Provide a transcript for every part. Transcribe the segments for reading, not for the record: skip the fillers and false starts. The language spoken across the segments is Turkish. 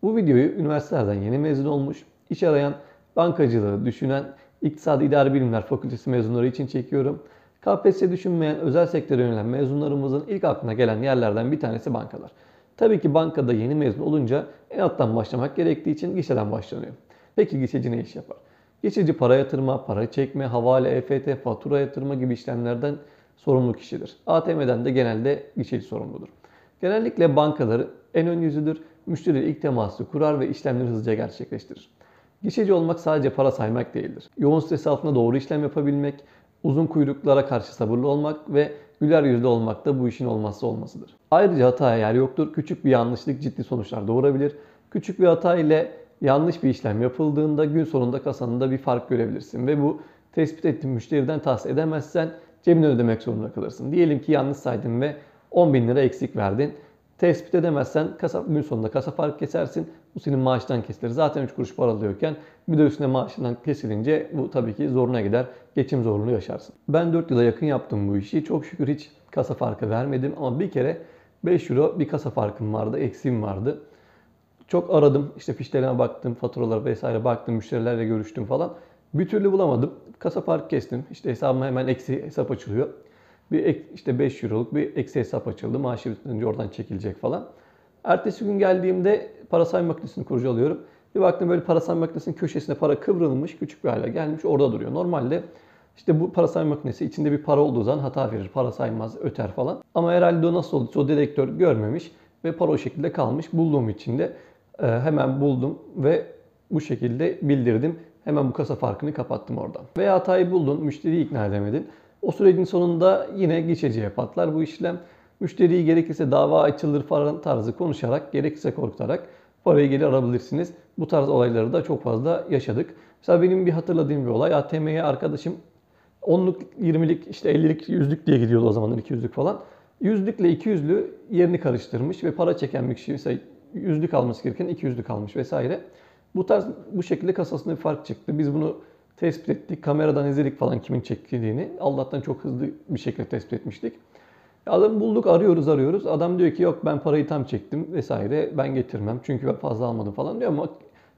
Bu videoyu üniversitelerden yeni mezun olmuş, iş arayan, bankacılığı düşünen, İktisadi İdari Bilimler Fakültesi mezunları için çekiyorum. KPSS düşünmeyen, özel sektöre yönelen mezunlarımızın ilk aklına gelen yerlerden bir tanesi bankalar. Tabii ki bankada yeni mezun olunca en alttan başlamak gerektiği için gişeden başlanıyor. Peki gişeci ne iş yapar? Gişeci para yatırma, para çekme, havale, EFT, fatura yatırma gibi işlemlerden sorumlu kişidir. ATM'den de genelde gişeci sorumludur. Genellikle bankaları en ön yüzüdür. Müşteriyle ilk teması kurar ve işlemleri hızlıca gerçekleştirir. Gişeci olmak sadece para saymak değildir. Yoğun stres altında doğru işlem yapabilmek, uzun kuyruklara karşı sabırlı olmak ve güler yüzlü olmak da bu işin olmazsa olmasıdır. Ayrıca hataya yer yoktur. Küçük bir yanlışlık ciddi sonuçlar doğurabilir. Küçük bir hata ile yanlış bir işlem yapıldığında gün sonunda kasanında bir fark görebilirsin ve bu tespit ettiğin müşteriden tahsil edemezsen cebine ödemek zorunda kalırsın. Diyelim ki yanlış saydın ve 10 bin lira eksik verdin. Tespit edemezsen gün sonunda kasa fark kesersin. Bu senin maaştan kesilir. Zaten 3 kuruş para alıyorken bir de üstüne maaşından kesilince bu tabii ki zoruna gider. Geçim zorluğunu yaşarsın. Ben 4 yıla yakın yaptım bu işi. Çok şükür hiç kasa farkı vermedim ama bir kere 5 euro bir kasa farkım vardı, eksiğim vardı. Çok aradım, işte fişlerine baktım, faturalara vesaire baktım, müşterilerle görüştüm falan. Bir türlü bulamadım. Kasa farkı kestim. İşte hesabıma hemen eksi hesap açılıyor. İşte 5 euroluk bir eksi hesap açıldı. Maaşı bitince oradan çekilecek falan. Ertesi gün geldiğimde para sayma makinesini kurcalıyorum. Bir baktım böyle para sayma makinesinin köşesine para kıvrılmış, küçük bir hale gelmiş, orada duruyor. Normalde işte bu para sayma makinesi içinde bir para olduğu zaman hata verir, para saymaz, öter falan. Ama herhalde o nasıl olduysa o dedektör görmemiş ve para o şekilde kalmış. Bulduğum için de hemen buldum ve bu şekilde bildirdim. Hemen bu kasa farkını kapattım oradan. Veya hatayı buldun, müşteriyi ikna edemedin. O sürecin sonunda yine gişeciye patlar bu işlem. Müşteriyi gerekirse dava açılır falan tarzı konuşarak, gerekirse korkutarak parayı geri alabilirsiniz. Bu tarz olayları da çok fazla yaşadık. Mesela benim bir hatırladığım bir olay. ATM'ye arkadaşım 10'luk, 20'lik, işte 50'lik, 100'lük diye gidiyordu o zamanlar 200'lük falan. 100'lükle 200'lü yerini karıştırmış ve para çeken bir kişi mesela 100'lük alması gereken 200'lük almış vesaire. Bu şekilde kasasında bir fark çıktı. Biz bunu tespit ettik. Kameradan izledik falan kimin çektiğini. Allah'tan çok hızlı bir şekilde tespit etmiştik. Adamı bulduk, arıyoruz. Adam diyor ki yok ben parayı tam çektim vesaire ben getirmem. Çünkü ben fazla almadım falan diyor ama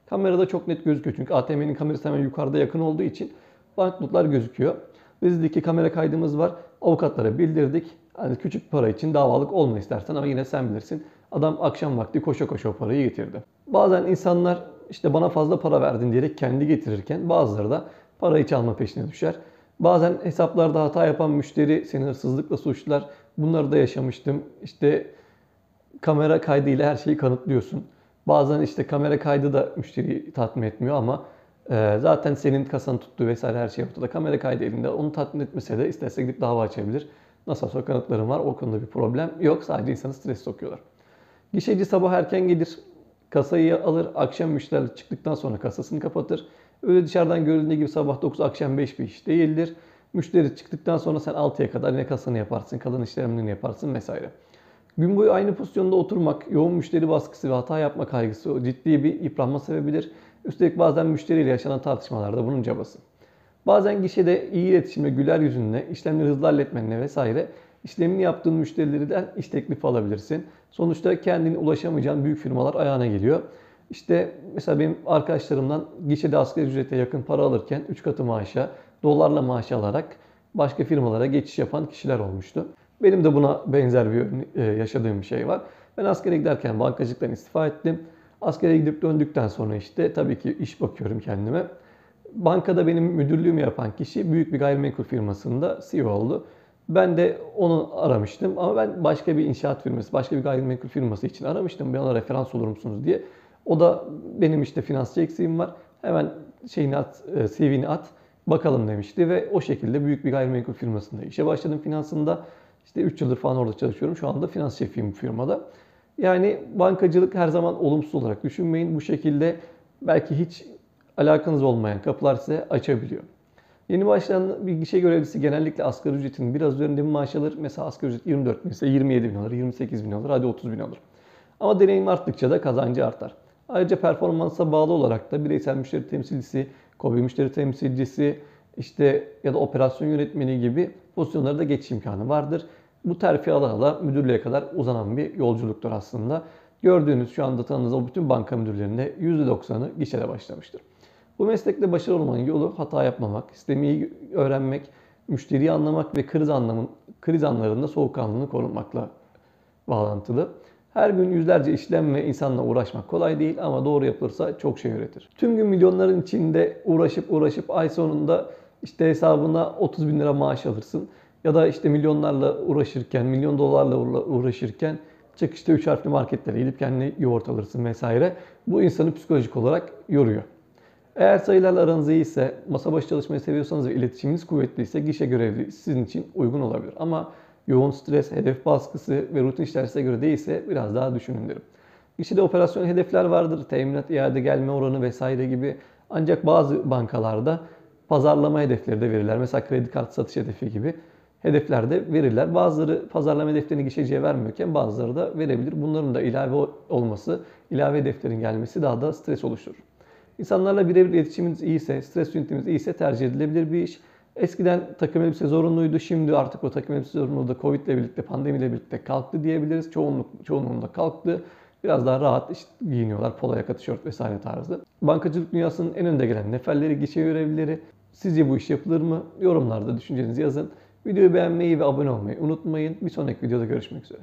kamerada çok net gözüküyor. Çünkü ATM'nin kamerası hemen yukarıda yakın olduğu için banknotlar gözüküyor. Bizdeki kamera kaydımız var. Avukatlara bildirdik. Hani küçük para için davalık olma istersen ama yine sen bilirsin. Adam akşam vakti koşa koşa o parayı getirdi. Bazen insanlar işte bana fazla para verdin diyerek kendi getirirken bazıları da parayı çalma peşine düşer. Bazen hesaplarda hata yapan müşteri seni hırsızlıkla suçlar. Bunları da yaşamıştım. İşte kamera kaydıyla her şeyi kanıtlıyorsun. Bazen işte kamera kaydı da müşteriyi tatmin etmiyor ama zaten senin kasanı tuttuğu vesaire her şey ortada. Kamera kaydı elinde. Onu tatmin etmese de isterse gidip dava açabilir. Nasıl olsa kanıtlarım var. O konuda bir problem yok. Sadece insanı stres sokuyorlar. Gişeci sabah erken gelir. Kasayı alır. Akşam müşteriler çıktıktan sonra kasasını kapatır. Öyle dışarıdan görüldüğü gibi sabah 9 akşam 5 bir iş değildir. Müşteri çıktıktan sonra sen 6'ya kadar yine kasanı yaparsın. Kalan işlemlerini yaparsın vesaire. Gün boyu aynı pozisyonda oturmak, yoğun müşteri baskısı ve hata yapma kaygısı ciddi bir yıpranma sebebidir. Üstelik bazen müşteriyle yaşanan tartışmalarda bunun cabası. Bazen gişede iyi iletişimle, güler yüzünle, işlemleri hızlı halletmenle vesaire işlemini yaptığın müşterilerden iş teklifi alabilirsin. Sonuçta kendine ulaşamayacağın büyük firmalar ayağına geliyor. İşte mesela benim arkadaşlarımdan gişede asgari ücrete yakın para alırken 3 katı maaşa, dolarla maaş alarak başka firmalara geçiş yapan kişiler olmuştu. Benim de buna benzer bir yaşadığım bir şey var. Ben askere giderken bankacılıktan istifa ettim. Askere gidip döndükten sonra işte tabii ki iş bakıyorum kendime. Bankada benim müdürlüğümü yapan kişi büyük bir gayrimenkul firmasında CEO oldu. Ben de onu aramıştım ama ben başka bir inşaat firması, başka bir gayrimenkul firması için aramıştım. Bana referans olur musunuz diye. O da benim işte finansçı eksiğim var. Hemen CV'ni at, bakalım demişti ve o şekilde büyük bir gayrimenkul firmasında işe başladım finansında. İşte 3 yıldır falan orada çalışıyorum. Şu anda finans şefiyim bu firmada. Yani bankacılık her zaman olumsuz olarak düşünmeyin. Bu şekilde belki hiç alakanız olmayan kapılar size açabiliyor. Yeni başlayan bir gişe görevlisi genellikle asgari ücretin biraz üzerinde bir maaş alır. Mesela asgari ücret 24 bin ise 27 bin alır, 28 bin alır, hadi 30 bin alır. Ama deneyim arttıkça da kazancı artar. Ayrıca performansa bağlı olarak da bireysel müşteri temsilcisi, KOBİ müşteri temsilcisi, işte ya da operasyon yönetmeni gibi pozisyonlara da geçiş imkanı vardır. Bu terfi ala ala müdürlüğe kadar uzanan bir yolculuktur aslında. Gördüğünüz şu anda tanıdığınız o bütün banka müdürlerinde %90'ı gişede başlamıştır. Bu meslekte başarılı olmanın yolu hata yapmamak, sistemeyi öğrenmek, müşteriyi anlamak ve kriz anlarında soğukkanlılığını korumakla bağlantılı. Her gün yüzlerce işlem ve insanla uğraşmak kolay değil ama doğru yapılırsa çok şey öğretir. Tüm gün milyonların içinde uğraşıp ay sonunda işte hesabına 30 bin lira maaş alırsın. Ya da işte milyonlarla uğraşırken, milyon dolarla uğraşırken çıkışta 3 harfli marketlere gidip kendine yoğurt alırsın vesaire. Bu insanı psikolojik olarak yoruyor. Eğer sayılarla aranız iyiyse, masa başı çalışmayı seviyorsanız ve iletişiminiz kuvvetliyse gişe görevi sizin için uygun olabilir. Ama yoğun stres, hedef baskısı ve rutin işler size göre değilse biraz daha düşünün derim. Gişede operasyon hedefler vardır, teminat iade gelme oranı vesaire gibi. Ancak bazı bankalarda pazarlama hedefleri de verirler. Mesela kredi kartı satış hedefi gibi hedefler de verirler. Bazıları pazarlama hedeflerini gişeciye vermiyorken bazıları da verebilir. Bunların da ilave olması, ilave hedeflerin gelmesi daha da stres oluşturur. İnsanlarla birebir iletişimimiz iyiyse, stres yönetimimiz iyiyse tercih edilebilir bir iş. Eskiden takım elbise zorunluydu. Şimdi artık o takım elbise zorunluluğu da Covid ile birlikte, pandemiyle birlikte kalktı diyebiliriz. Çoğunluğunda kalktı. Biraz daha rahat işte giyiniyorlar. Polo yaka, tişört vesaire tarzı. Bankacılık dünyasının en önde gelen neferleri, gişe görevlileri. Sizce bu iş yapılır mı? Yorumlarda düşüncenizi yazın. Videoyu beğenmeyi ve abone olmayı unutmayın. Bir sonraki videoda görüşmek üzere.